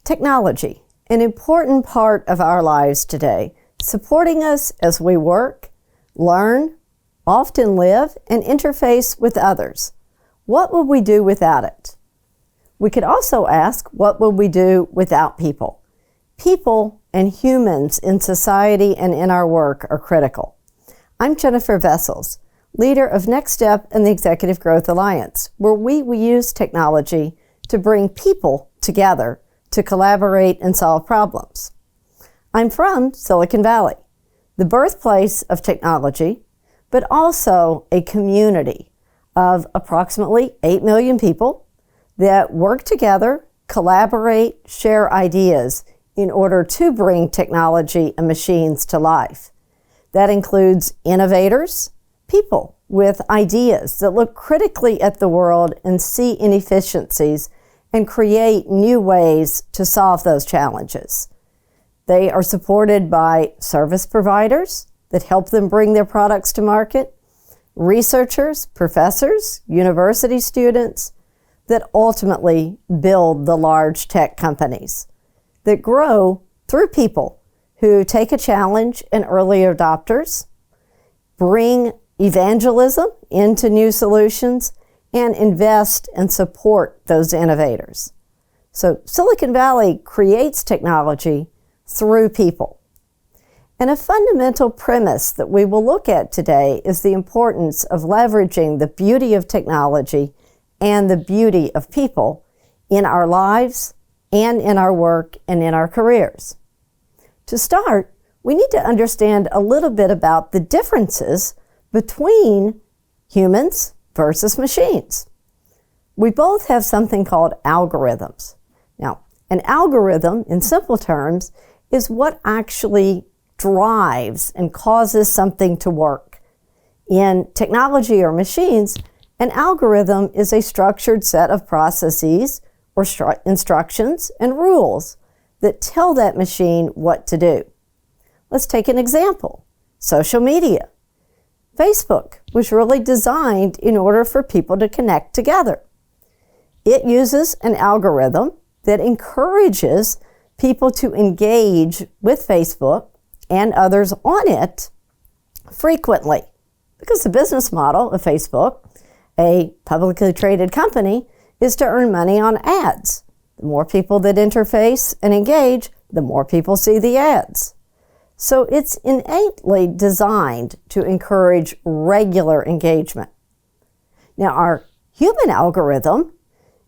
Technology, an important part of our lives today, supporting us as we work, learn, often live, and interface with others. What would we do without it? We could also ask, what would we do without people? People and humans in society and in our work are critical. I'm Jennifer Vessels, leader of Next Step and the Executive Growth Alliance, where we use technology to bring people together to collaborate and solve problems. I'm from Silicon Valley, the birthplace of technology, but also a community of approximately 8 million people that work together, collaborate, share ideas in order to bring technology and machines to life. That includes innovators, people with ideas that look critically at the world and see inefficiencies and create new ways to solve those challenges. They are supported by service providers that help them bring their products to market, researchers, professors, university students that ultimately build the large tech companies that grow through people who take a challenge and early adopters, bring evangelism into new solutions, and invest and support those innovators. So Silicon Valley creates technology through people. And a fundamental premise that we will look at today is the importance of leveraging the beauty of technology and the beauty of people in our lives and in our work and in our careers. To start, we need to understand a little bit about the differences between humans versus machines. We both have something called algorithms. Now, an algorithm, in simple terms, is what actually drives and causes something to work. In technology or machines, an algorithm is a structured set of processes or instructions and rules that tell that machine what to do. Let's take an example. Social media. Facebook was really designed in order for people to connect together. It uses an algorithm that encourages people to engage with Facebook and others on it frequently, because the business model of Facebook, a publicly traded company, is to earn money on ads. The more people that interface and engage, the more people see the ads. So it's innately designed to encourage regular engagement. Now, our human algorithm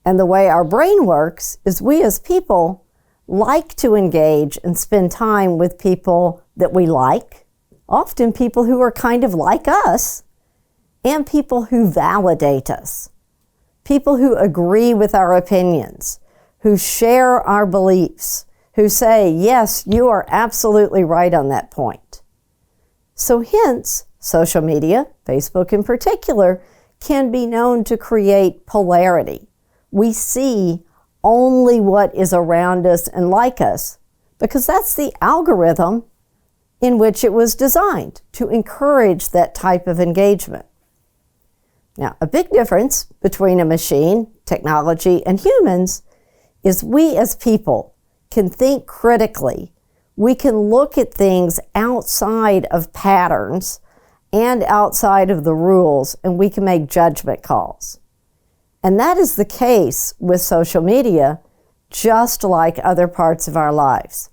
and the way our brain works is we as people like to engage and spend time with people that we like, often people who are kind of like us, and people who validate us, people who agree with our opinions, who share our beliefs, who say, yes, you are absolutely right on that point. So hence, social media, Facebook in particular, can be known to create polarity. We see only what is around us and like us, because that's the algorithm in which it was designed to encourage that type of engagement. Now, a big difference between a machine, technology, and humans is we as people can think critically. We can look at things outside of patterns and outside of the rules, and we can make judgment calls. And that is the case with social media, just like other parts of our lives.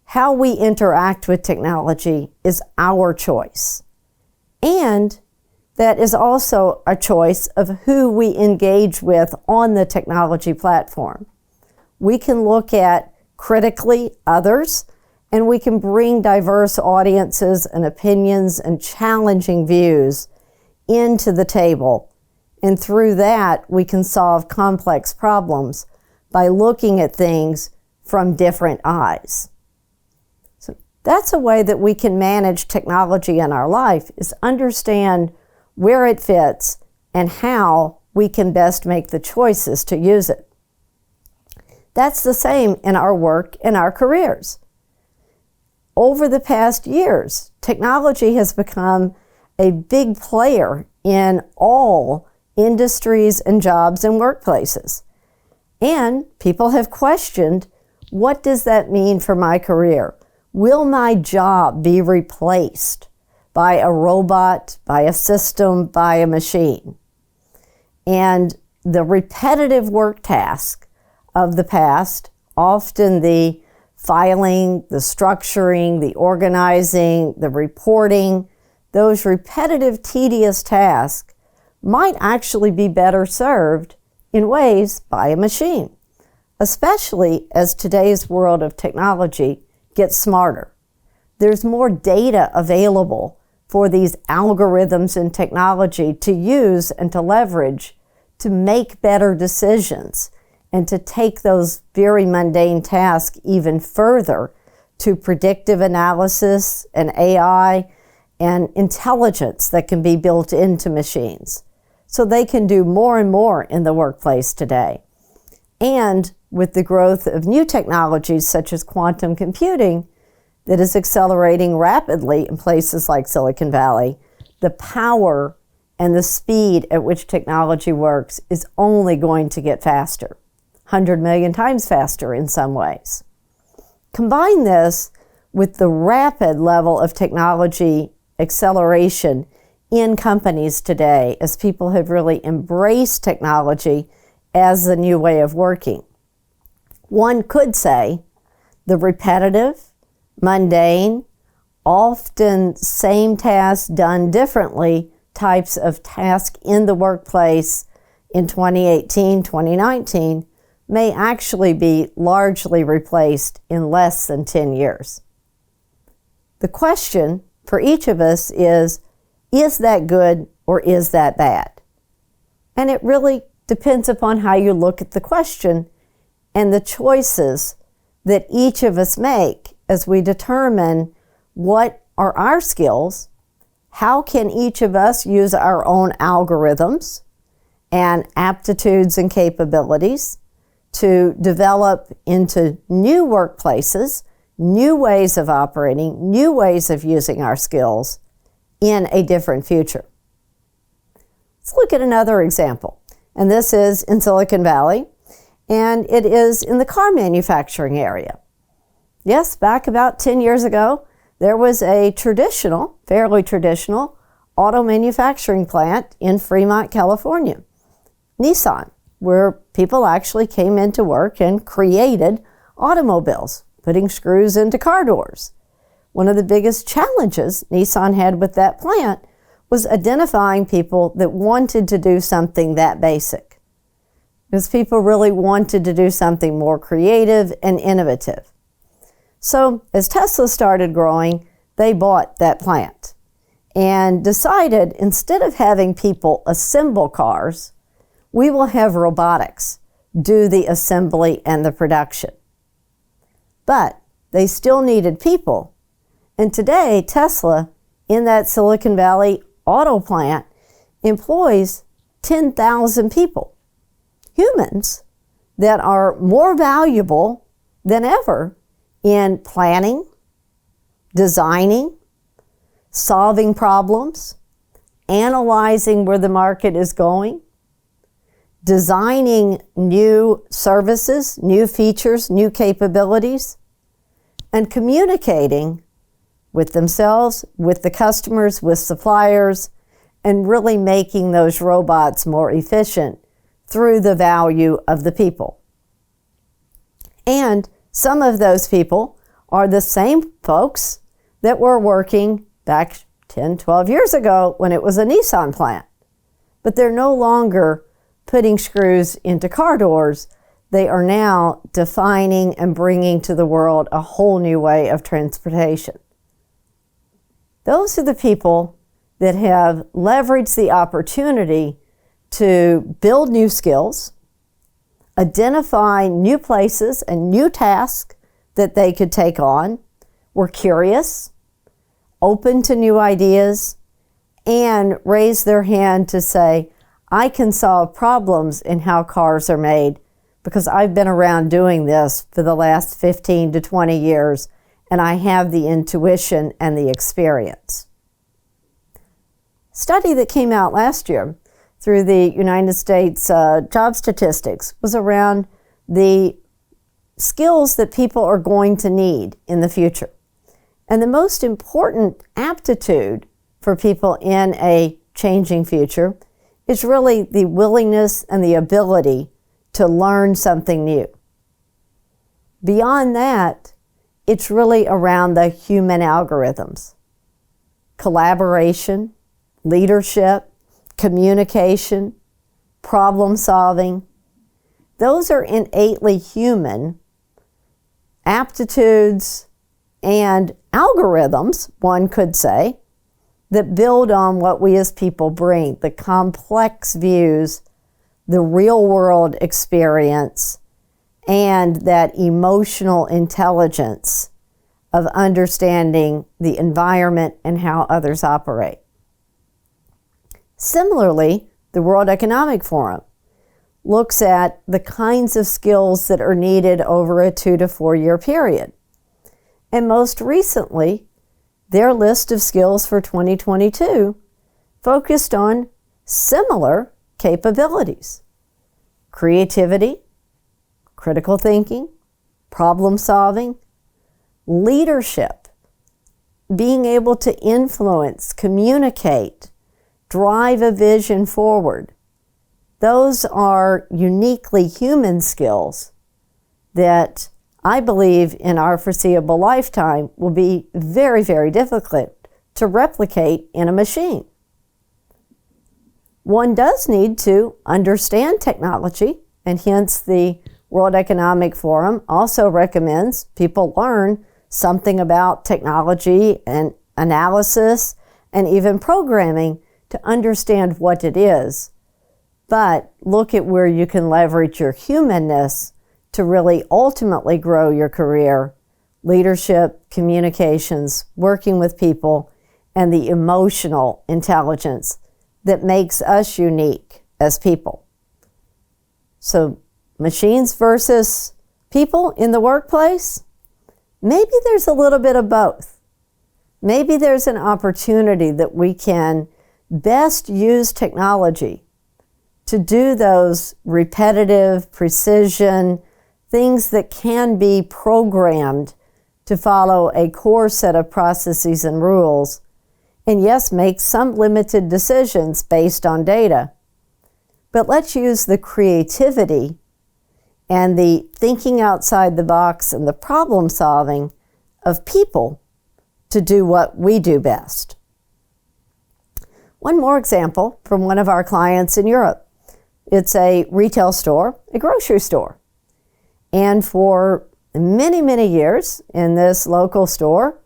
How we interact with technology is our choice. And that is also a choice of who we engage with on the technology platform. We can look at critically others, and we can bring diverse audiences and opinions and challenging views into the table. And through that, we can solve complex problems by looking at things from different eyes. So that's a way that we can manage technology in our life, is understand where it fits and how we can best make the choices to use it. That's the same in our work and our careers. Over the past years, technology has become a big player in all industries and jobs and workplaces. And people have questioned What does that mean for my career? Will my job be replaced by a robot, by a system, by a machine? And the repetitive work task of the past, often the filing, the structuring, the organizing, the reporting, those repetitive, tedious tasks might actually be better served in ways by a machine, especially as today's world of technology gets smarter. There's more data available for these algorithms and technology to use and to leverage to make better decisions and to take those very mundane tasks even further to predictive analysis and AI and intelligence that can be built into machines. So they can do more and more in the workplace today. And with the growth of new technologies such as quantum computing that is accelerating rapidly in places like Silicon Valley, the power and the speed at which technology works is only going to get faster, 100 million times faster in some ways. Combine this with the rapid level of technology acceleration in companies today as people have really embraced technology as the new way of working. One could say the repetitive, mundane, often same tasks done differently types of tasks in the workplace in 2018, 2019 may actually be largely replaced in less than 10 years. The question for each of us is that good or is that bad? And it really depends upon how you look at the question and the choices that each of us make as we determine what are our skills, how can each of us use our own algorithms and aptitudes and capabilities to develop into new workplaces, new ways of operating, new ways of using our skills in a different future. Let's look at another example. And this is in Silicon Valley, and it is in the car manufacturing area. Yes, back about 10 years ago, there was a fairly traditional auto manufacturing plant in Fremont, California, Nissan, where people actually came into work and created automobiles, putting screws into car doors. One of the biggest challenges Nissan had with that plant was identifying people that wanted to do something that basic, because people really wanted to do something more creative and innovative. So as Tesla started growing, they bought that plant and decided instead of having people assemble cars, we will have robotics do the assembly and the production. But they still needed people. And today, Tesla, in that Silicon Valley auto plant, employs 10,000 people, humans that are more valuable than ever in planning, designing, solving problems, analyzing where the market is going, designing new services, new features, new capabilities, and communicating with themselves, with the customers, with suppliers, and really making those robots more efficient through the value of the people. And some of those people are the same folks that were working back 10, 12 years ago when it was a Nissan plant. But they're no longer putting screws into car doors. They are now defining and bringing to the world a whole new way of transportation. Those are the people that have leveraged the opportunity to build new skills, identify new places and new tasks that they could take on, were curious, open to new ideas, and raise their hand to say, I can solve problems in how cars are made because I've been around doing this for the last 15 to 20 years and I have the intuition and the experience. Study that came out last year through the United States job statistics was around the skills that people are going to need in the future. And the most important aptitude for people in a changing future is really the willingness and the ability to learn something new. Beyond that, it's really around the human algorithms. Collaboration, leadership, communication, problem solving. Those are innately human aptitudes and algorithms, one could say, that build on what we as people bring, the complex views, the real world experience, and that emotional intelligence of understanding the environment and how others operate. Similarly, the World Economic Forum looks at the kinds of skills that are needed over a 2 to 4 year period. And most recently, their list of skills for 2022 focused on similar capabilities: creativity, critical thinking, problem solving, leadership, being able to influence, communicate, drive a vision forward. Those are uniquely human skills that I believe in our foreseeable lifetime will be very, very difficult to replicate in a machine. One does need to understand technology, and hence the World Economic Forum also recommends people learn something about technology and analysis and even programming to understand what it is. But look at where you can leverage your humanness to really ultimately grow your career, leadership, communications, working with people, and the emotional intelligence that makes us unique as people. So machines versus people in the workplace, maybe there's a little bit of both. Maybe there's an opportunity that we can best use technology to do those repetitive, precision things that can be programmed to follow a core set of processes and rules, and yes, make some limited decisions based on data. But let's use the creativity and the thinking outside the box and the problem solving of people to do what we do best. One more example from one of our clients in Europe. It's a retail store, a grocery store. And for many, many years in this local store,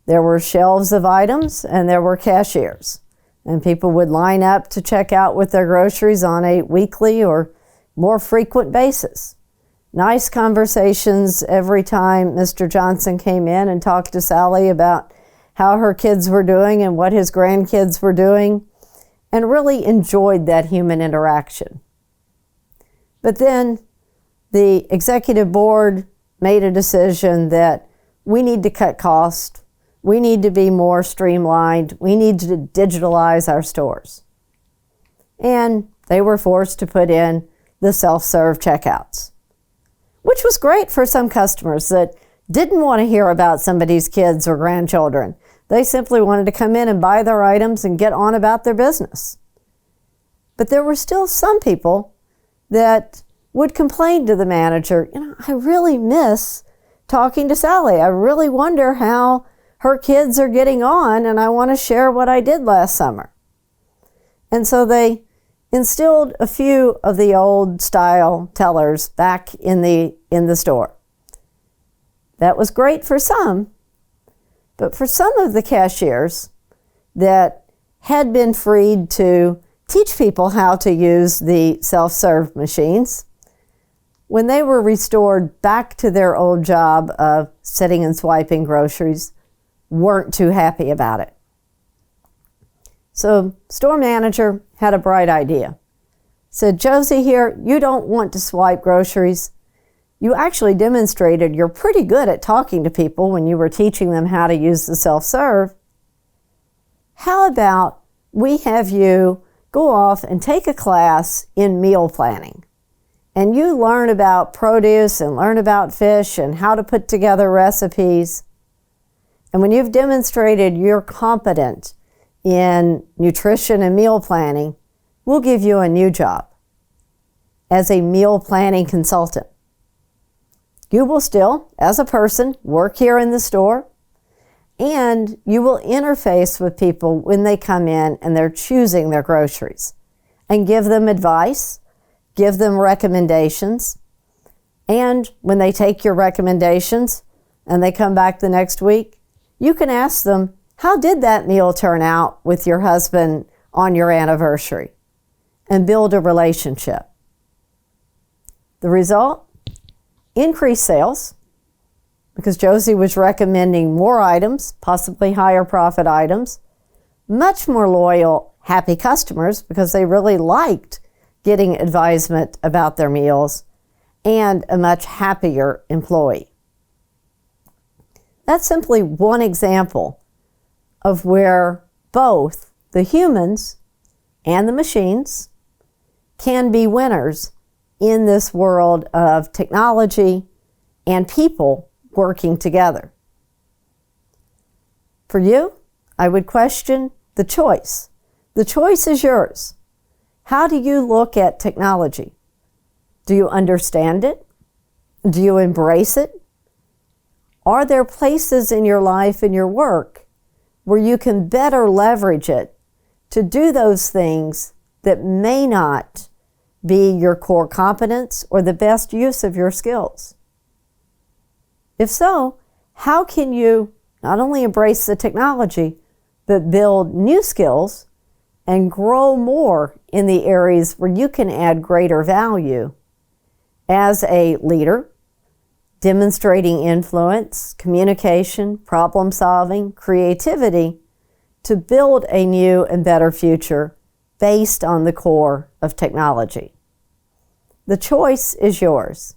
there were shelves of items and there were cashiers. And people would line up to check out with their groceries on a weekly or more frequent basis. Nice conversations every time Mr. Johnson came in and talked to Sally about how her kids were doing and what his grandkids were doing, and really enjoyed that human interaction. But then the executive board made a decision that we need to cut costs, we need to be more streamlined, we need to digitalize our stores. And they were forced to put in the self-serve checkouts, which was great for some customers that didn't want to hear about somebody's kids or grandchildren. They simply wanted to come in and buy their items and get on about their business. But there were still some people that would complain to the manager, I really miss talking to Sally. I really wonder how her kids are getting on, and I want to share what I did last summer. And so they instilled a few of the old style tellers back in the store. That was great for some, but for some of the cashiers that had been freed to teach people how to use the self-serve machines, when they were restored back to their old job of sitting and swiping groceries, weren't too happy about it. So store manager had a bright idea. Said, Josie here, you don't want to swipe groceries. You actually demonstrated you're pretty good at talking to people when you were teaching them how to use the self-serve. How about we have you go off and take a class in meal planning? and you learn about produce and learn about fish and how to put together recipes, and when you've demonstrated you're competent in nutrition and meal planning, we'll give you a new job as a meal planning consultant. You will still, as a person, work here in the store, and you will interface with people when they come in and they're choosing their groceries, and give them advice, give them recommendations, and when they take your recommendations and they come back the next week, you can ask them, how did that meal turn out with your husband on your anniversary? And build a relationship. The result? Increased sales, because Josie was recommending more items, possibly higher profit items, much more loyal, happy customers because they really liked getting advisement about their meals, and a much happier employee. That's simply one example of where both the humans and the machines can be winners in this world of technology and people working together. For you, I would question the choice. The choice is yours. How do you look at technology? Do you understand it? Do you embrace it? Are there places in your life and your work where you can better leverage it to do those things that may not be your core competence or the best use of your skills? If so, how can you not only embrace the technology, but build new skills and grow more in the areas where you can add greater value as a leader, demonstrating influence, communication, problem solving, creativity, to build a new and better future based on the core of technology? The choice is yours.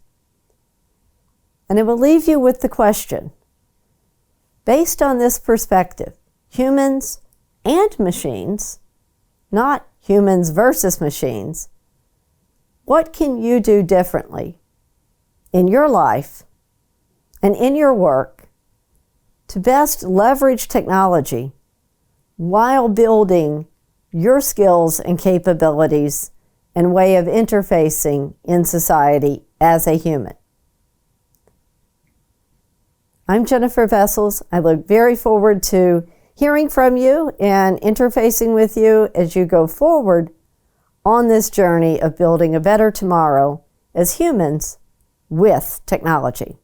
And it will leave you with the question, based on this perspective, humans and machines, not humans versus machines, what can you do differently in your life and in your work to best leverage technology while building your skills and capabilities and way of interfacing in society as a human? I'm Jennifer Vessels. I look very forward to hearing from you and interfacing with you as you go forward on this journey of building a better tomorrow as humans with technology.